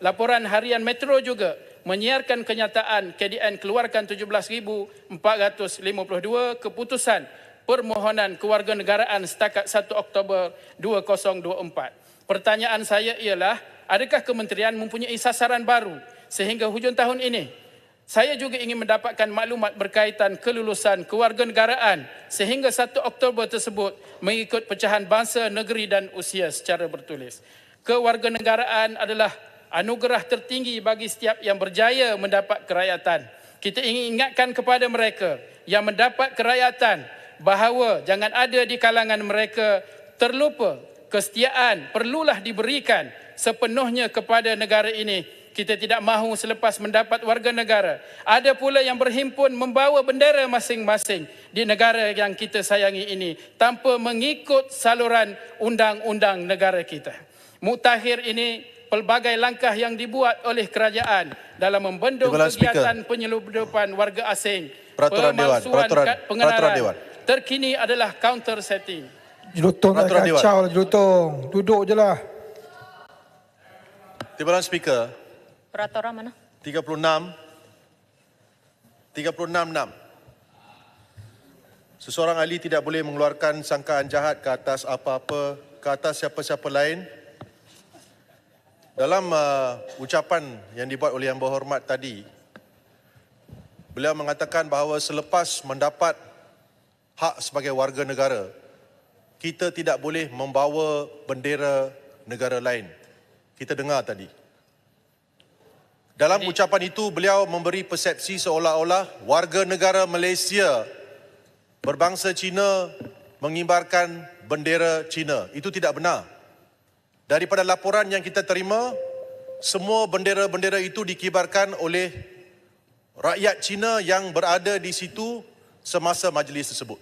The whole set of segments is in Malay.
Laporan harian Metro juga menyiarkan kenyataan KDN keluarkan 17,452 keputusan permohonan kewarganegaraan setakat 1 Oktober 2024. Pertanyaan saya ialah, adakah kementerian mempunyai sasaran baru sehingga hujung tahun ini? Saya juga ingin mendapatkan maklumat berkaitan kelulusan kewarganegaraan sehingga 1 Oktober tersebut mengikut pecahan bangsa, negeri dan usia secara bertulis. Kewarganegaraan adalah anugerah tertinggi bagi setiap yang berjaya mendapat kerakyatan. Kita ingin ingatkan kepada mereka yang mendapat kerakyatan bahawa jangan ada di kalangan mereka terlupa kesetiaan perlulah diberikan sepenuhnya kepada negara ini. Kita tidak mahu selepas mendapat warga negara ada pula yang berhimpun membawa bendera masing-masing di negara yang kita sayangi ini tanpa mengikut saluran undang-undang negara kita. Muktakhir ini pelbagai langkah yang dibuat oleh kerajaan dalam membendung kegiatan penyeludupan warga asing, pemalsuan kad pengenalan. Terkini adalah counter setting. Jelutong dah kacau lah Jelutong. Duduk je lah. Timbalan Speaker. Peraturan mana? 36. 36.6. Seseorang ahli tidak boleh mengeluarkan sangkaan jahat ke atas apa-apa, ke atas siapa-siapa lain. Dalam ucapan yang dibuat oleh Yang Berhormat tadi, beliau mengatakan bahawa selepas mendapat hak sebagai warga negara, kita tidak boleh membawa bendera negara lain. Kita dengar tadi. Dalam ucapan itu, beliau memberi persepsi seolah-olah warga negara Malaysia berbangsa Cina mengibarkan bendera Cina. Itu tidak benar. Daripada laporan yang kita terima, semua bendera-bendera itu dikibarkan oleh rakyat Cina yang berada di situ semasa majlis tersebut.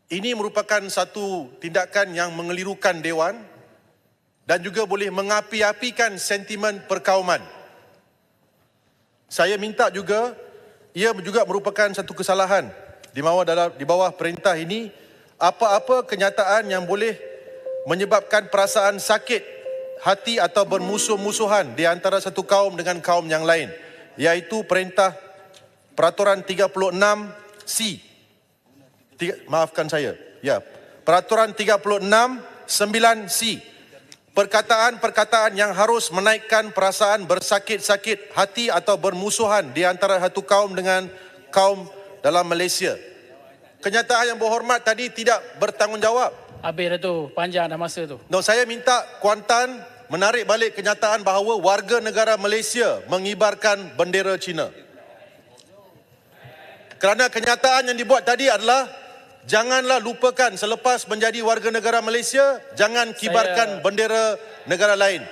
Ini merupakan satu tindakan yang mengelirukan Dewan dan juga boleh mengapi-apikan sentimen perkauman. Saya minta juga, ia juga merupakan satu kesalahan di bawah perintah ini, apa-apa kenyataan yang boleh menyebabkan perasaan sakit hati atau bermusuh-musuhan di antara satu kaum dengan kaum yang lain, iaitu perintah Peraturan 36C. Maafkan saya. Ya, Peraturan 36(9)C. Perkataan-perkataan yang harus menaikkan perasaan bersakit-sakit hati atau bermusuhan di antara satu kaum dengan kaum dalam Malaysia. Kenyataan Yang Berhormat tadi tidak bertanggungjawab. Habis dah tu, panjang dah masa tu. No, saya minta Kuantan menarik balik kenyataan bahawa warga negara Malaysia mengibarkan bendera Cina. Kerana kenyataan yang dibuat tadi adalah janganlah lupakan selepas menjadi warga negara Malaysia, jangan kibarkan bendera negara lain.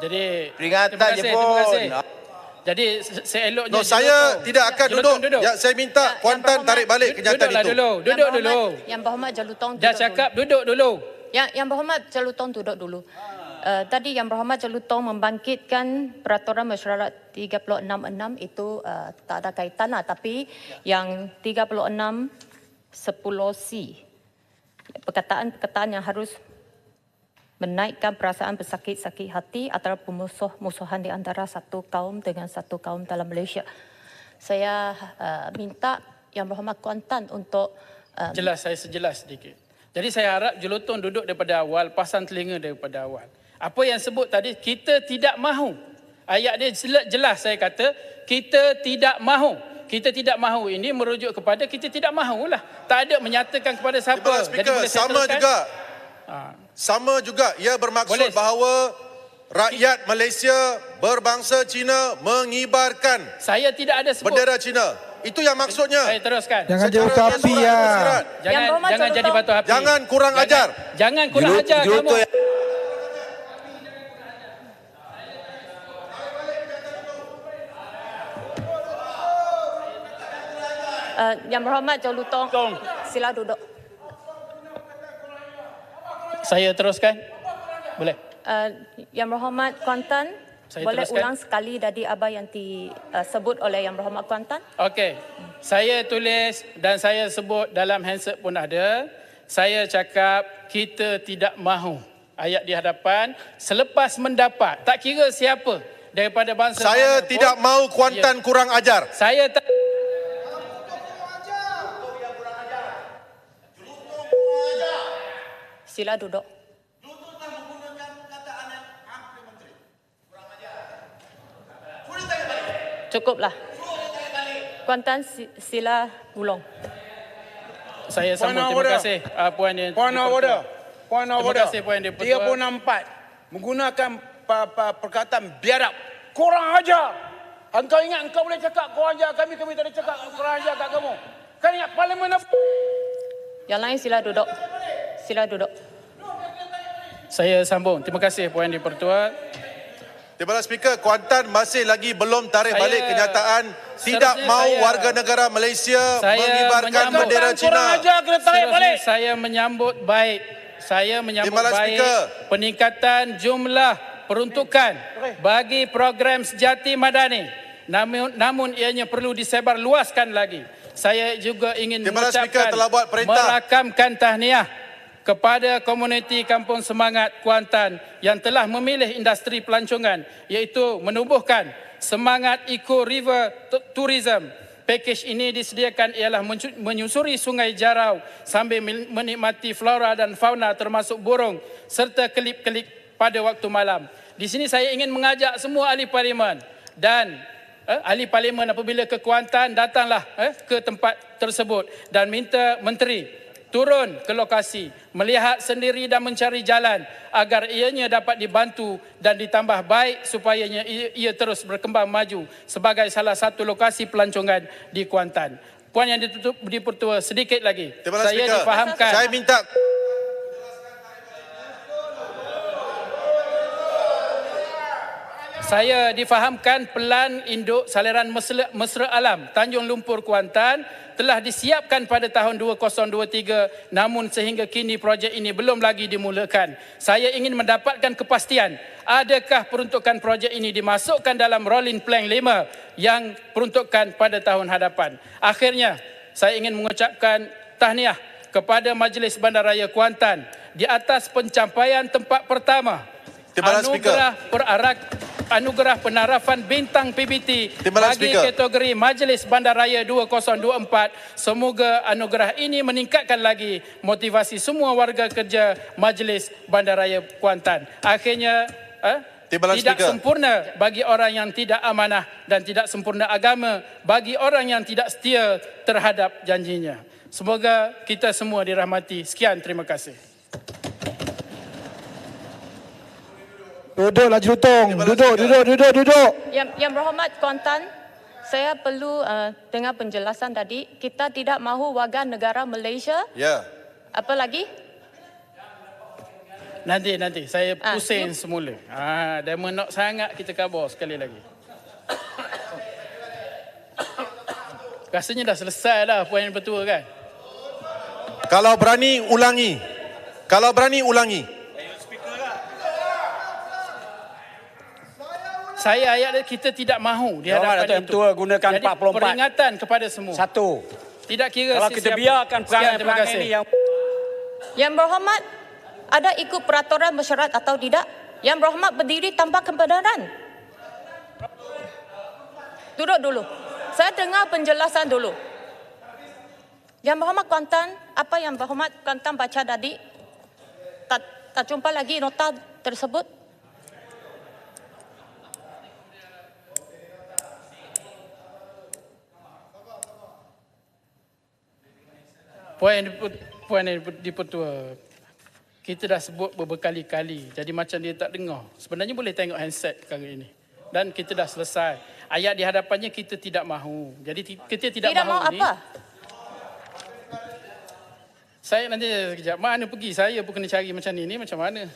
Jadi, peringatan je terima pun. kasih. Jadi, seeloknya... No, saya tidak akan duduk. Ya, saya minta Kuantan tarik balik kenyataan itu. Duduk dulu. Yang Berhormat Jelutong Dah cakap duduk dulu. Yang Berhormat Jelutong duduk dulu. Tadi Yang Berhormat Jelutong membangkitkan Peraturan Mesyuarat 36(6) itu tak ada kaitan lah. Tapi yang 36(10)C, perkataan-perkataan yang harus menaikkan perasaan bersakit-sakit hati antara pemusuh-musuhan di antara satu kaum dengan satu kaum dalam Malaysia. Saya minta Yang Berhormat Kuantan untuk... Jelas, saya sejelas sedikit. Jadi saya harap Jelutong duduk daripada awal, pasang telinga daripada awal. Apa yang sebut tadi, kita tidak mahu. Ayat dia jelas saya kata, kita tidak mahu. Kita tidak mahu ini merujuk kepada kita tidak mahulah. Tak ada menyatakan kepada siapa. Jadi boleh sama juga. Sama juga ia bermaksud bahawa rakyat Malaysia berbangsa Cina mengibarkan bendera Cina. Itu yang maksudnya. Saya teruskan. Jangan jadi batu api ya. Jangan jadi batu api. Jangan kurang ajar. Jangan kurang ajar kamu. Yang Berhormat Jelutong, sila duduk. Saya teruskan? Boleh? Yang Berhormat Kuantan, boleh teruskan? ulang sekali tadi apa yang disebut oleh Yang Berhormat Kuantan? Okey. Saya tulis dan saya sebut dalam handset pun ada. Saya cakap kita tidak mahu. ayat di hadapan selepas mendapat, tak kira siapa daripada bangsa Saya mana pun, tidak mau Kuantan kurang ajar. saya tak Sila duduk. Cukuplah. Kuantan sila ulang. saya Point sambung. of Terima order. kasih puan yang Point of order. Point of Terima order. kasih, Puan Dipertua. 364 menggunakan perkataan biadab. Kurang ajar. Engkau ingat engkau boleh cakap kurang ajar kami tak boleh cakap kurang ajar kat kamu. Kan ingat parlimen apa? Yang lain sila duduk. Sila duduk. Saya sambung. Terima kasih Puan Dipertua. Timbalan Speaker, Kuantan masih lagi belum tarik Saya- balik kenyataan tidak seterusnya mau saya- warga negara Malaysia saya mengibarkan menyambut- bendera Kurang Cina. ajar kena tarik Seterusnya balik. saya menyambut baik. Saya menyambut Timbalan baik Speaker. peningkatan jumlah peruntukan bagi program Sejati Madani. Namun ianya perlu disebar luaskan lagi. Saya juga ingin Timbalan Speaker mengucapkan telah buat perintah. merakamkan tahniah kepada komuniti Kampung Semangat Kuantan yang telah memilih industri pelancongan iaitu menubuhkan semangat Eco River Tourism. Pakej ini disediakan ialah menyusuri Sungai Jarau sambil menikmati flora dan fauna termasuk burung serta kelip-kelip pada waktu malam. Di sini saya ingin mengajak semua ahli parlimen dan ahli parlimen apabila ke Kuantan datanglah ke tempat tersebut dan minta menteri turun ke lokasi, melihat sendiri dan mencari jalan agar ianya dapat dibantu dan ditambah baik supaya ia terus berkembang maju sebagai salah satu lokasi pelancongan di Kuantan. Puan yang Dipertua, sedikit lagi. Timbalan Saya Speaker, difahamkan. saya minta Saya difahamkan pelan induk saliran mesra alam Tanjung Lumpur Kuantan telah disiapkan pada tahun 2023 namun sehingga kini projek ini belum lagi dimulakan. Saya ingin mendapatkan kepastian adakah peruntukan projek ini dimasukkan dalam rolling plan 5 yang peruntukan pada tahun hadapan. Akhirnya saya ingin mengucapkan tahniah kepada Majlis Bandaraya Kuantan di atas pencapaian tempat pertama Timbalan Speaker. anugerah penarafan bintang PBT Timbalan bagi Speaker. kategori Majlis Bandaraya 2024. Semoga anugerah ini meningkatkan lagi motivasi semua warga kerja Majlis Bandaraya Kuantan. Akhirnya Timbalan tidak Speaker. sempurna bagi orang yang tidak amanah dan tidak sempurna agama bagi orang yang tidak setia terhadap janjinya. Semoga kita semua dirahmati. Sekian, terima kasih. Duduk laju lutung. Duduk. Yang berhormat Kuantan, saya perlu dengar penjelasan tadi. Kita tidak mahu warga negara Malaysia. Ya. Apa lagi? Nanti saya pusing semula. Dah menok sangat kita khabar sekali lagi. Rasanya dah selesai dah Puan yang Bertua kan? Kalau berani ulangi. Saya ayat kita tidak mahu di Jawab, hadapan Datuk itu. Ketua, gunakan Jadi 44. peringatan kepada semua. Satu. Tidak kira Kalau kita sesiapa. biarkan Sekian, terima perangai-perangai kasih. ini yang Yang berhormat, ada ikut peraturan mesyuarat atau tidak? Yang berhormat berdiri tanpa kebenaran. Duduk dulu. Saya dengar penjelasan dulu. Yang berhormat Kuantan, apa yang berhormat Kuantan baca tadi? Tak jumpa lagi nota tersebut? Puan yang Dipertua, kita dah sebut berkali-kali. Jadi macam dia tak dengar. Sebenarnya boleh tengok handset perkara ini. Dan kita dah selesai. Ayat di hadapannya kita tidak mahu. Jadi kita tidak Mau mahu ni. apa? Saya nanti sekejap. Mana pergi? Saya pun kena cari macam ni macam mana?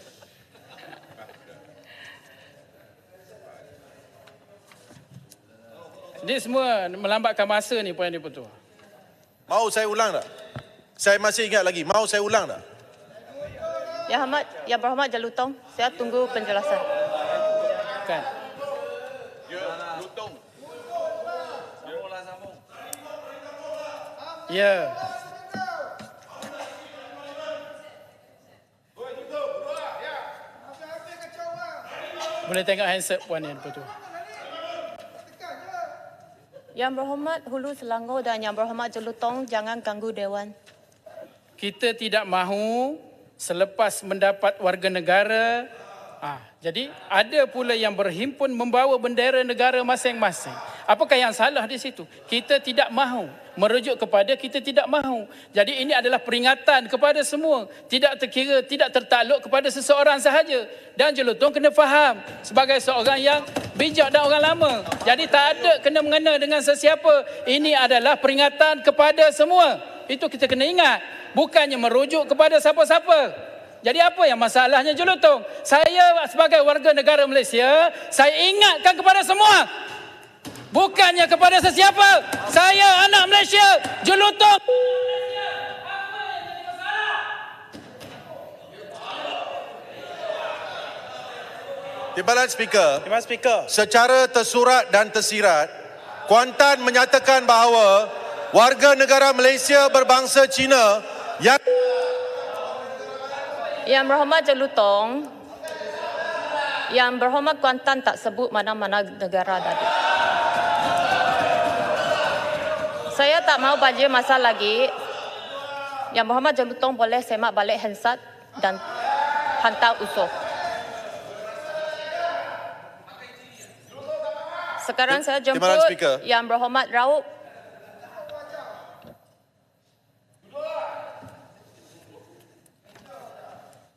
Ini semua melambatkan masa ni Puan yang Dipertua. Mau saya ulang tak? Saya masih ingat lagi. Mau saya ulang tak? Yang berhormat Jalutong, saya tunggu penjelasan. Kan? Ya. Boleh tengok handset puan yang depan tu. Yang Berhormat Hulu Selangor dan Yang Berhormat Jelutong, jangan ganggu Dewan. Kita tidak mahu selepas mendapat warga negara, jadi ada pula yang berhimpun membawa bendera negara masing-masing. Apakah yang salah di situ? Kita tidak mahu, merujuk kepada kita tidak mahu. Jadi ini adalah peringatan kepada semua, tidak terkira, tidak tertakluk kepada seseorang sahaja. Dan Jelutong kena faham sebagai seorang yang bijak dan orang lama. Jadi tak ada kena mengena dengan sesiapa. Ini adalah peringatan kepada semua. Itu kita kena ingat. Bukannya merujuk kepada siapa-siapa. Jadi apa yang masalahnya Jelutong? Saya sebagai warga negara Malaysia, saya ingatkan kepada semua. Bukannya kepada sesiapa. Saya anak Malaysia, Jelutong. Timbalan Speaker, Timbalan Speaker. Secara tersurat dan tersirat, Kuantan menyatakan bahawa warga negara Malaysia berbangsa Cina Yang Berhormat Jelutong, Yang Berhormat Kuantan tak sebut mana-mana negara tadi. Saya tak mahu banjir masa lagi. Yang Berhormat Jelutong boleh semak balik handset dan hantar usul. Sekarang saya jemput Timbalan Speaker. Yang Berhormat Raub